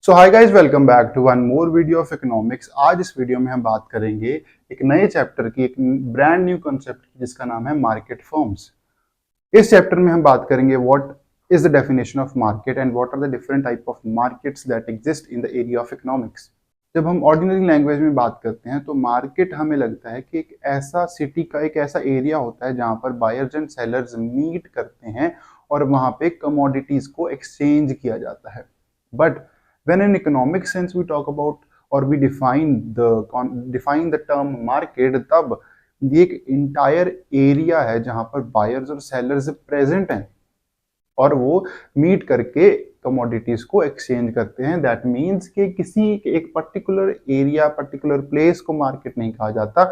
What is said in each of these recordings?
So hi guys, welcome back to one more video of economics. आज इस video में हम बात करेंगे एक नए चैप्टर की, एक ब्रांड न्यू कॉन्सेप्ट की, जिसका नाम है मार्केट फॉर्म्स। इस चैप्टर में हम बात करेंगे what is the definition of market and what are the different type of markets that exist in the area of economics. जब हम ऑर्डिनरी लैंग्वेज में बात करते हैं तो मार्केट हमें लगता है कि एक ऐसा सिटी का एक ऐसा एरिया होता है जहां पर बायर्स एंड सेलर्स मीट करते हैं और वहां पे कमोडिटीज को एक्सचेंज किया जाता है। But when in economic sense we talk about or we define the term market, तब ये एक इंटायर एरिया है जहां पर बायर्स और सेलर्स प्रेजेंट हैं और वो मीट करके कमोडिटीज को एक्सचेंज करते हैं। दैट मीन्स कि किसी एक पर्टिकुलर एरिया, पर्टिकुलर प्लेस को मार्केट नहीं कहा जाता,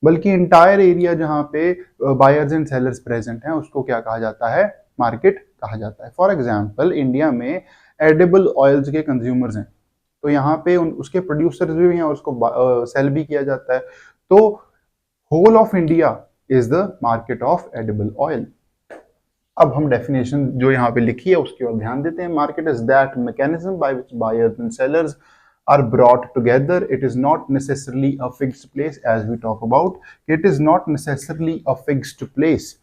बल्कि इंटायर एरिया जहां पे बायर्स एंड सेलर्स प्रेजेंट हैं उसको क्या कहा जाता है? मार्केट कहा जाता है। फॉर एग्जाम्पल, इंडिया में एडिबल ऑयल्स के कंज्यूमर्स हैं, तो यहाँ पे उसके प्रोड्यूसर्स भी हैं और उसको सेल भी किया जाता है। तो whole of India is the market of edible oil. अब हम डेफिनेशन जो यहाँ पे लिखी है उसकी ओर ध्यान देते हैं। Market is that mechanism by which buyers and sellers are brought together. It is not necessarily a fixed place, as we talk about. It is not necessarily a fixed place.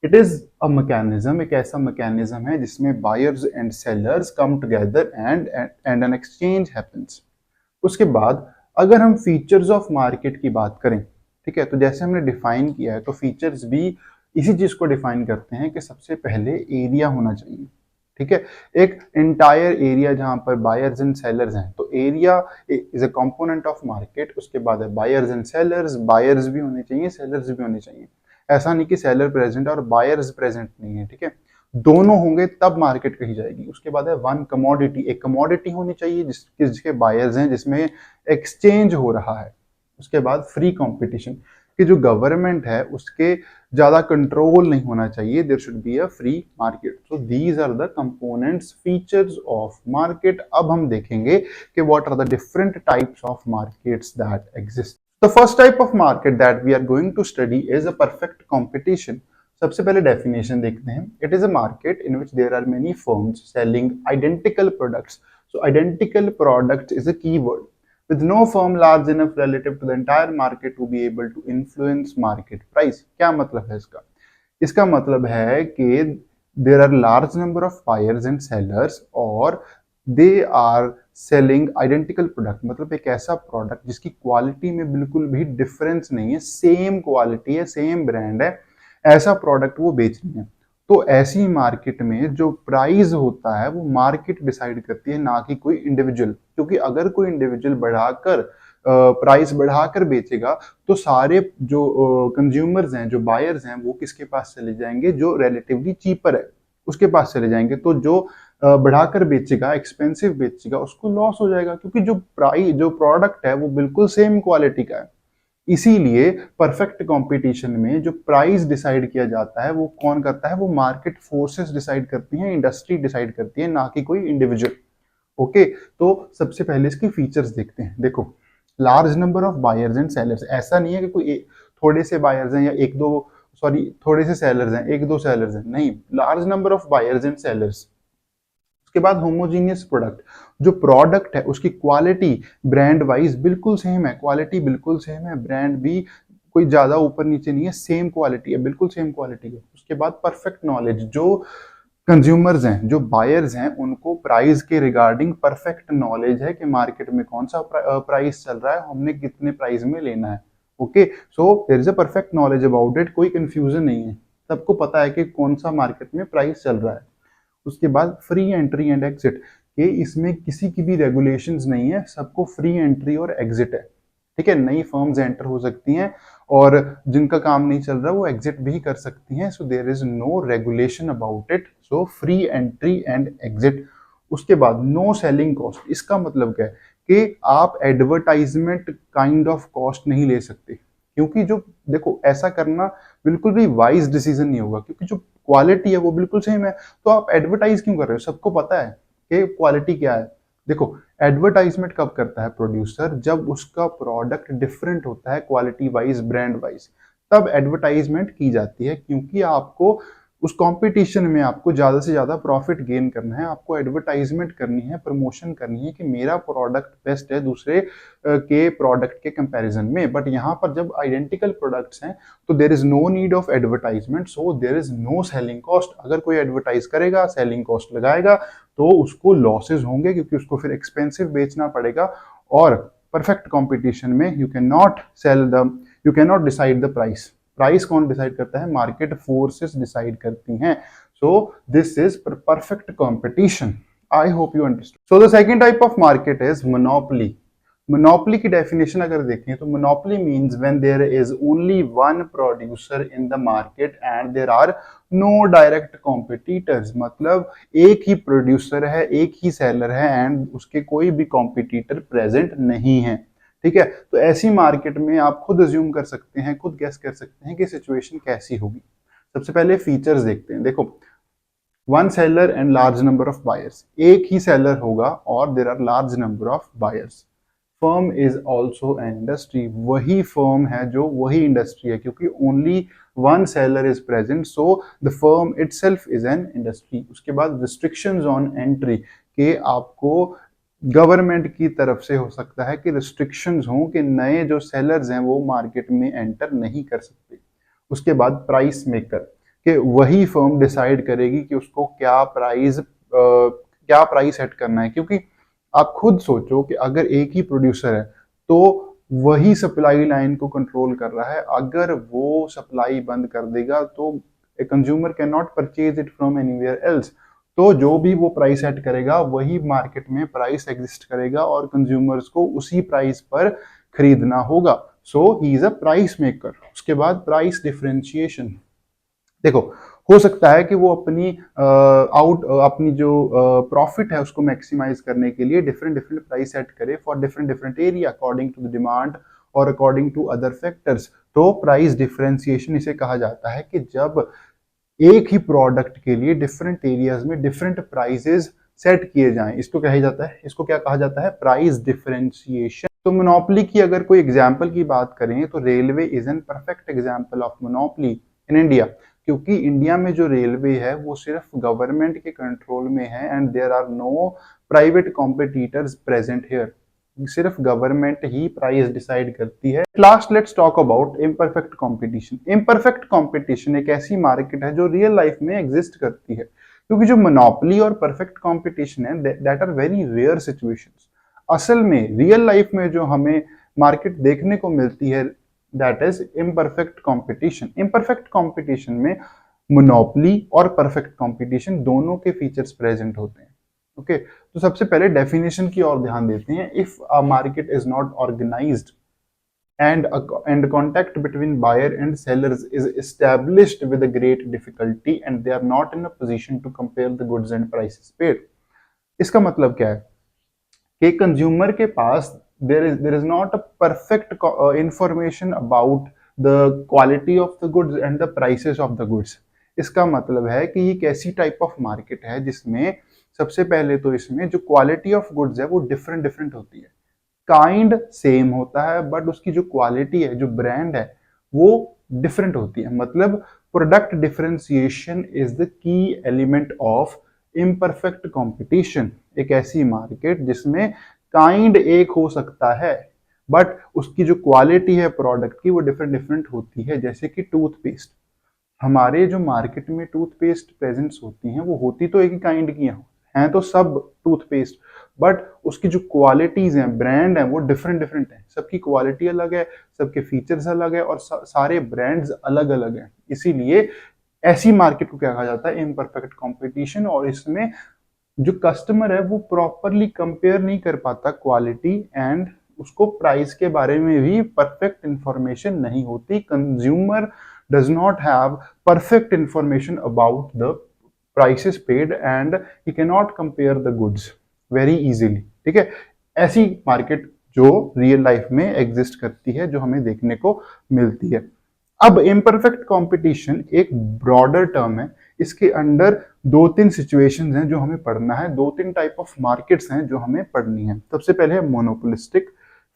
It is a mechanism, एक ऐसा mechanism है जिसमें buyers and sellers come together and an exchange happens. उसके बाद अगर हम features of market की बात करें, ठीक है, तो जैसे हमने डिफाइन किया है तो फीचर्स भी इसी चीज को डिफाइन करते हैं कि सबसे पहले एरिया होना चाहिए। ठीक है, एक एंटायर एरिया जहां पर बायर्स एंड सेलर्स हैं, तो area is a component of market. उसके बाद है बायर्स एंड सेलर्स, बायर्स भी होने चाहिए, सेलर्स भी होने चाहिए। ऐसा नहीं कि सेलर प्रेजेंट और बायर्स प्रेजेंट नहीं है, ठीक है, दोनों होंगे तब मार्केट कही जाएगी। उसके बाद है वन कमोडिटी, एक कमोडिटी होनी चाहिए जिसके बायर्स हैं, जिसमें एक्सचेंज हो रहा है। उसके बाद फ्री कंपटीशन, कि जो गवर्नमेंट है उसके ज्यादा कंट्रोल नहीं होना चाहिए। There should be a free market. So these are the components, features of market. अब हम देखेंगे कि what are the different types of markets that exist. The first type of market that we are going to study is a perfect competition. सबसे पहले definition देखते हैं। It is a market in which there are many firms selling identical products. So identical product is a keyword with no firm large enough relative to the entire market to be able to influence market price। क्या मतलब है इसका? इसका मतलब है कि there are large number of buyers and sellers और they are selling identical product। मतलब एक ऐसा प्रोडक्ट जिसकी क्वालिटी में बिल्कुल भी डिफरेंस नहीं है, सेम क्वालिटी है, सेम ब्रांड है, ऐसा प्रोडक्ट वो बेच रही है। तो ऐसी मार्केट में जो प्राइस होता है वो मार्केट डिसाइड करती है, ना कि कोई इंडिविजुअल। क्योंकि अगर कोई इंडिविजुअल बढ़ाकर प्राइस बढ़ाकर बेचेगा तो सारे जो कंज्यूमर्स हैं, जो बायर्स हैं, वो किसके पास चले जाएंगे? जो रिलेटिवली चीपर है उसके पास चले जाएंगे। तो जो बढ़ाकर बेचेगा, एक्सपेंसिव बेचेगा, उसको लॉस हो जाएगा, क्योंकि जो प्रोडक्ट है वो बिल्कुल सेम क्वालिटी का है। इसीलिए परफेक्ट कंपटीशन में जो प्राइस डिसाइड किया जाता है वो कौन करता है? वो मार्केट फोर्सेस डिसाइड करती हैं, इंडस्ट्री डिसाइड करती है, ना कि कोई इंडिविजुअल। ओके, तो सबसे पहले इसकी फीचर्स देखते हैं। देखो, large number of buyers and sellers. ऐसा नहीं है कि कोई थोड़े से बायर्स हैं या एक दो, सॉरी, थोड़े से सेलर्स हैं, एक दो सेलर्स हैं, नहीं, large number of buyers and sellers. उसके बाद होमोजीनियस प्रोडक्ट, जो प्रोडक्ट है उसकी क्वालिटी ब्रांड वाइज बिल्कुल सेम है, क्वालिटी बिल्कुल सेम है, ब्रांड भी कोई ज्यादा ऊपर नीचे नहीं है, सेम क्वालिटी है, बिल्कुल सेम क्वालिटी है। उसके बाद परफेक्ट नॉलेज, जो कंज्यूमर्स हैं, जो बायर्स हैं, उनको प्राइस के रिगार्डिंग परफेक्ट नॉलेज है कि मार्केट में कौन सा प्राइस चल रहा है, हमने कितने प्राइस में लेना है। Okay, so there is a perfect knowledge about it, कोई कंफ्यूजन नहीं है, सबको पता है कि कौन सा मार्केट में प्राइस चल रहा है। उसके बाद फ्री एंट्री एंड एग्जिट, कि इसमें किसी की भी रेगुलेशंस नहीं है, सबको फ्री एंट्री और एग्जिट है। ठीक है, नई फर्म्स एंटर हो सकती हैं और जिनका काम नहीं चल रहा वो एग्जिट भी कर सकती हैं। So there is no regulation about it, so free entry and exit. उसके बाद नो सेलिंग कॉस्ट। इसका मतलब क्या है? कि आप एडवर्टाइजमेंट काइंड ऑफ कॉस्ट नहीं ले सकते, क्योंकि जो, देखो, ऐसा करना बिल्कुल भी वाइज डिसीजन नहीं होगा, क्योंकि जो क्वालिटी है वो बिल्कुल सेम है, तो आप एडवर्टाइज क्यों कर रहे हो? सबको पता है कि क्वालिटी क्या है। देखो, एडवर्टाइजमेंट कब करता है प्रोड्यूसर? जब उसका प्रोडक्ट डिफरेंट होता है क्वालिटी वाइज, ब्रांड वाइज, तब एडवर्टाइजमेंट की जाती है, क्योंकि आपको उस कंपटीशन में आपको ज़्यादा से ज़्यादा प्रॉफिट गेन करना है, आपको एडवर्टाइजमेंट करनी है, प्रमोशन करनी है कि मेरा प्रोडक्ट बेस्ट है दूसरे के प्रोडक्ट के कंपैरिजन में। बट यहाँ पर जब आइडेंटिकल प्रोडक्ट्स हैं तो there is no need of advertisement, so there is no selling cost. अगर कोई एडवर्टाइज करेगा, सेलिंग कॉस्ट लगाएगा, तो उसको लॉसेज होंगे क्योंकि उसको फिर एक्सपेंसिव बेचना पड़ेगा। और परफेक्ट कॉम्पिटिशन में you can not decide the price. Price कौन डिसाइड करता है? मार्केट फोर्सेस डिसाइड करती हैं। So this is perfect competition. I hope you understand. So the second type of market is monopoly. Monopoly की definition अगर देखें तो monopoly means when there is only one producer in the market and there are no direct competitors. मतलब एक ही producer है, एक ही seller है एंड उसके कोई भी कॉम्पिटिटर प्रेजेंट नहीं है। ठीक है, तो ऐसी मार्केट में आप खुद अज्यूम कर सकते हैं, खुद गेस कर सकते हैं कि सिचुएशन कैसी होगी। सबसे पहले फीचर्स देखते हैं। देखो, one seller and large number of buyers. एक ही सेलर होगा और there are large number of buyers. Firm is also an industry. वही फर्म है जो वही इंडस्ट्री है, क्योंकि only one seller is present, so the firm itself is an industry. उसके बाद रिस्ट्रिक्शंस ऑन एंट्री, के आपको गवर्नमेंट की तरफ से हो सकता है कि रिस्ट्रिक्शंस हों कि नए जो सेलर्स हैं वो मार्केट में एंटर नहीं कर सकते। उसके बाद प्राइस मेकर, कि वही फर्म डिसाइड करेगी कि उसको क्या प्राइस सेट करना है। क्योंकि आप खुद सोचो कि अगर एक ही प्रोड्यूसर है तो वही सप्लाई लाइन को कंट्रोल कर रहा है। अगर वो सप्लाई बंद कर देगा तो a consumer can not purchase it from anywhere else. तो जो भी वो प्राइस सेट करेगा वही मार्केट में प्राइस एग्जिस्ट करेगा और कंज्यूमर्स को उसी प्राइस पर खरीदना होगा। So he is a price maker. उसके बाद प्राइस डिफरेंशिएशन। देखो, हो सकता है कि वो अपनी जो प्रॉफिट है उसको मैक्सिमाइज करने के लिए डिफरेंट डिफरेंट प्राइस सेट करे for different different area according to the demand और अकॉर्डिंग टू अदर फैक्टर्स। तो प्राइस डिफरेंशिएशन इसे कहा जाता है कि जब एक ही प्रोडक्ट के लिए डिफरेंट एरियाज में डिफरेंट प्राइसेस सेट किए जाएं, इसको कहा जाता है, इसको क्या कहा जाता है? Price differentiation. तो मोनोपोली की अगर कोई एग्जांपल की बात करें तो railway is an perfect example of monopoly in India. क्योंकि इंडिया में जो रेलवे है वो सिर्फ गवर्नमेंट के कंट्रोल में है and there are no private competitors present here. सिर्फ गवर्नमेंट ही प्राइस डिसाइड करती है। Last let's talk about imperfect competition. Imperfect competition एक ऐसी मार्केट है जो रियल लाइफ में एग्जिस्ट करती है, क्योंकि जो मोनोपोली और परफेक्ट कंपटीशन है that are very rare situations. असल में रियल लाइफ में जो हमें मार्केट देखने को मिलती है that is imperfect competition. Imperfect competition में मोनोपोली और परफेक्ट कंपटीशन दोनों के फीचर्स प्रेजेंट होते हैं। ओके, तो सबसे पहले डेफिनेशन की ओर ध्यान देते हैं। If a market is not organized and contact between buyer and sellers is established with a great difficulty and they are not in a position to compare the goods and prices paid। इसका मतलब क्या है कि consumer के पास there is not a perfect information about the quality of the goods and the prices of the goods। इसका मतलब है कि ये एक ऐसी टाइप ऑफ मार्केट है जिसमें सबसे पहले तो इसमें जो क्वालिटी ऑफ गुड्स है वो डिफरेंट डिफरेंट होती है। काइंड सेम होता है बट उसकी जो क्वालिटी है, जो ब्रांड है, वो डिफरेंट होती है। मतलब product differentiation is the key element of imperfect competition. एक ऐसी मार्केट जिसमें काइंड एक हो सकता है बट उसकी जो क्वालिटी है प्रोडक्ट की वो डिफरेंट डिफरेंट होती है। जैसे कि टूथपेस्ट, हमारे जो मार्केट में टूथपेस्ट प्रेजेंट्स होती हैं वो होती तो एक ही काइंड की हैं तो सब टूथपेस्ट, बट उसकी जो क्वालिटीज हैं, ब्रांड हैं, वो डिफरेंट डिफरेंट हैं। सबकी क्वालिटी अलग है, सबके फीचर्स अलग है और सारे ब्रांड्स अलग अलग हैं। इसीलिए ऐसी मार्केट को क्या कहा जाता है? Imperfect competition. और इसमें जो कस्टमर है वो प्रॉपरली कंपेयर नहीं कर पाता क्वालिटी एंड उसको प्राइस के बारे में भी परफेक्ट इंफॉर्मेशन नहीं होती। Consumer does not have perfect information about the prices paid and he cannot compare the goods very easily। ठीक है, ऐसी मार्केट जो रियल लाइफ में एग्जिस्ट करती है, जो हमें देखने को मिलती है। अब इम्परफेक्ट कंपटीशन एक ब्रॉडर टर्म है। इसके अंडर दो तीन सिचुएशंस हैं जो हमें पढ़ना है, दो तीन टाइप ऑफ मार्केट्स हैं जो हमें पढ़नी है। सबसे पहले है मोनोपोलिस्टिक,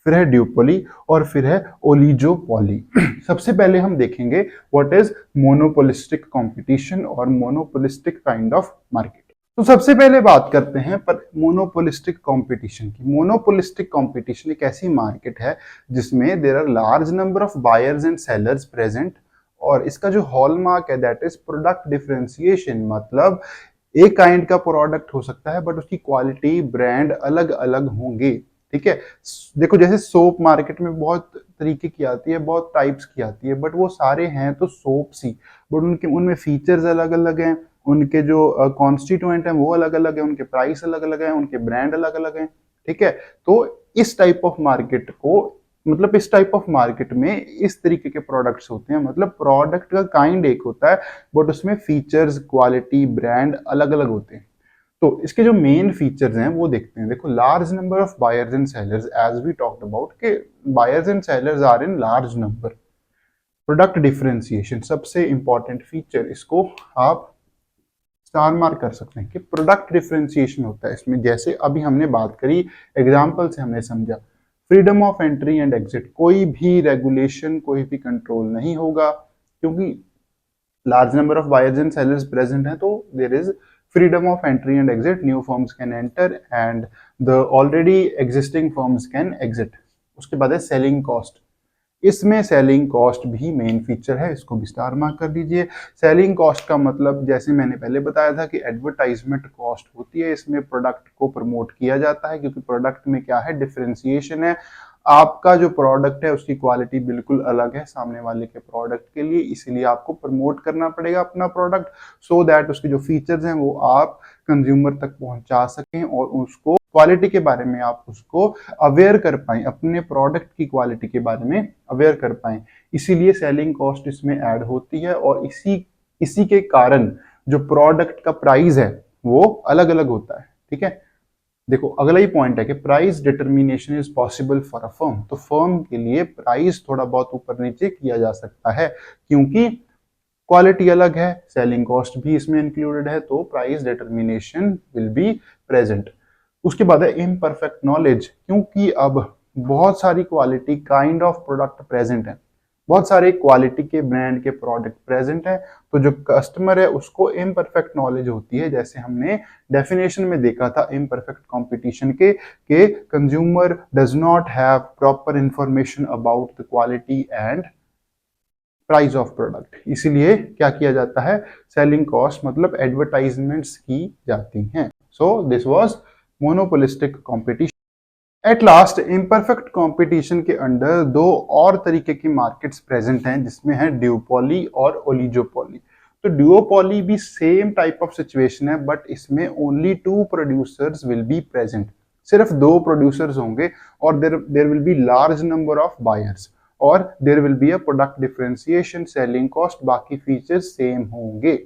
फिर है ड्यूपोली और फिर है ओलिगोपोली। सबसे पहले हम देखेंगे व्हाट इज मोनोपोलिस्टिक कंपटीशन और मोनोपोलिस्टिक काइंड ऑफ मार्केट। तो सबसे पहले बात करते हैं पर मोनोपोलिस्टिक कंपटीशन की। मोनोपोलिस्टिक कंपटीशन एक ऐसी मार्केट है जिसमें there are large number of buyers and sellers present, और इसका जो हॉलमार्क है दैट इज प्रोडक्ट डिफरेंशिएशन। मतलब एक काइंड का प्रोडक्ट हो सकता है बट उसकी क्वालिटी ब्रांड अलग अलग होंगे। ठीक है, देखो जैसे सोप मार्केट में बहुत तरीके की आती है, बहुत टाइप्स की आती है, बट वो सारे हैं तो सोप्स ही, बट उनके उनमें फीचर्स अलग अलग हैं, उनके जो कॉन्स्टिट्यूएंट हैं वो अलग अलग हैं, उनके प्राइस अलग अलग हैं, उनके ब्रांड अलग अलग हैं। ठीक है, तो इस टाइप ऑफ मार्केट को, मतलब इस टाइप ऑफ मार्केट में इस तरीके के प्रोडक्ट्स होते हैं, मतलब प्रोडक्ट का काइंड एक होता है बट उसमें फीचर्स, क्वालिटी, ब्रांड अलग अलग होते हैं। तो इसके जो मेन फीचर्स हैं वो देखते हैं। देखो, large number of buyers and sellers, as we talked about के buyers and sellers are in large number. Product differentiation सबसे इंपॉर्टेंट फीचर, इसको आप स्टार मार्क कर सकते हैं कि प्रोडक्ट डिफरेंशिएशन होता है इसमें। जैसे अभी हमने बात करी, एग्जाम्पल से हमने समझा, freedom of entry and exit, कोई भी रेगुलेशन, कोई भी कंट्रोल नहीं होगा, क्योंकि large number of buyers and sellers present हैं, तो there is freedom of entry and exit, new firms can enter and the already existing firms can exit। उसके बाद है सेलिंग कॉस्ट, इसमें सेलिंग कॉस्ट भी मेन फीचर है, इसको भी स्टार मार्क कर दीजिए। सेलिंग कॉस्ट का मतलब जैसे मैंने पहले बताया था कि एडवर्टाइजमेंट कॉस्ट होती है, इसमें प्रोडक्ट को प्रमोट किया जाता है, क्योंकि प्रोडक्ट में क्या है, डिफरेंशिएशन है। आपका जो प्रोडक्ट है उसकी क्वालिटी बिल्कुल अलग है सामने वाले के प्रोडक्ट के लिए, इसीलिए आपको प्रमोट करना पड़ेगा अपना प्रोडक्ट, सो दैट उसके जो फीचर्स हैं वो आप कंज्यूमर तक पहुंचा सकें और उसको क्वालिटी के बारे में आप उसको अवेयर कर पाएं, अपने प्रोडक्ट की क्वालिटी के बारे में अवेयर कर पाएं। इसीलिए सेलिंग कॉस्ट इसमें ऐड होती है, और इसी के कारण जो प्रोडक्ट का प्राइस है वो अलग अलग होता है। ठीक है, देखो अगला ही पॉइंट है कि price determination is possible for a firm. तो फर्म के लिए प्राइस थोड़ा बहुत ऊपर नीचे किया जा सकता है, क्योंकि क्वालिटी अलग है, सेलिंग कॉस्ट भी इसमें इंक्लूडेड है, तो price determination will be present. उसके बाद है इम्परफेक्ट नॉलेज, क्योंकि अब बहुत सारी quality kind of product present है, बहुत सारे क्वालिटी के ब्रांड के प्रोडक्ट प्रेजेंट है, तो जो कस्टमर है उसको इम्परफेक्ट नॉलेज होती है। जैसे हमने डेफिनेशन में देखा था इम्परफेक्ट कंपटीशन के consumer does not have proper information about the quality and price of product, इसीलिए क्या किया जाता है, सेलिंग कॉस्ट मतलब एडवर्टाइजमेंट्स की जाती हैं। So this was monopolistic competition. At last, imperfect competition के अंडर दो और तरीके की मार्केट्स प्रेजेंट हैं, जिसमें है ड्यूपोली और ओलिगोपोली। तो ड्यूओपोली भी सेम टाइप ऑफ सिचुएशन है, बट इसमें only 2 producers will be present, सिर्फ 2 प्रोड्यूसर्स होंगे, और there will be large number of buyers, और there will be a product differentiation, selling cost, बाकी फीचर्स सेम होंगे।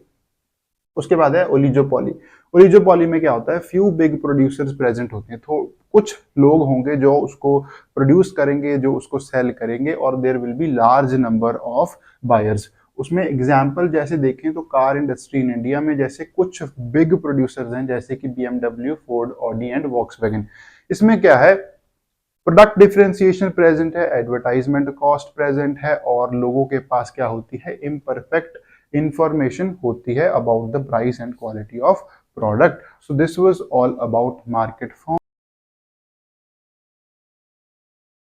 उसके बाद है ओलिगोपोली। ओलिगोपोली में क्या होता है, फ्यू बिग प्रोड्यूसर्स प्रेजेंट होते हैं, तो कुछ लोग होंगे जो उसको प्रोड्यूस करेंगे, जो उसको सेल करेंगे, और there will be large number of buyers. उसमें एग्जांपल जैसे देखें तो कार इंडस्ट्री इन इंडिया में जैसे कुछ बिग प्रोड्यूसर्स हैं, जैसे कि BMW, Ford, Audi and Volkswagen. इसमें क्या है, प्रोडक्ट डिफरेंशिएशन प्रेजेंट है, एडवर्टाइजमेंट कॉस्ट प्रेजेंट है, और लोगों के पास क्या होती है, इम्परफेक्ट इंफॉर्मेशन होती है about the price and quality of product. So this was all about market form.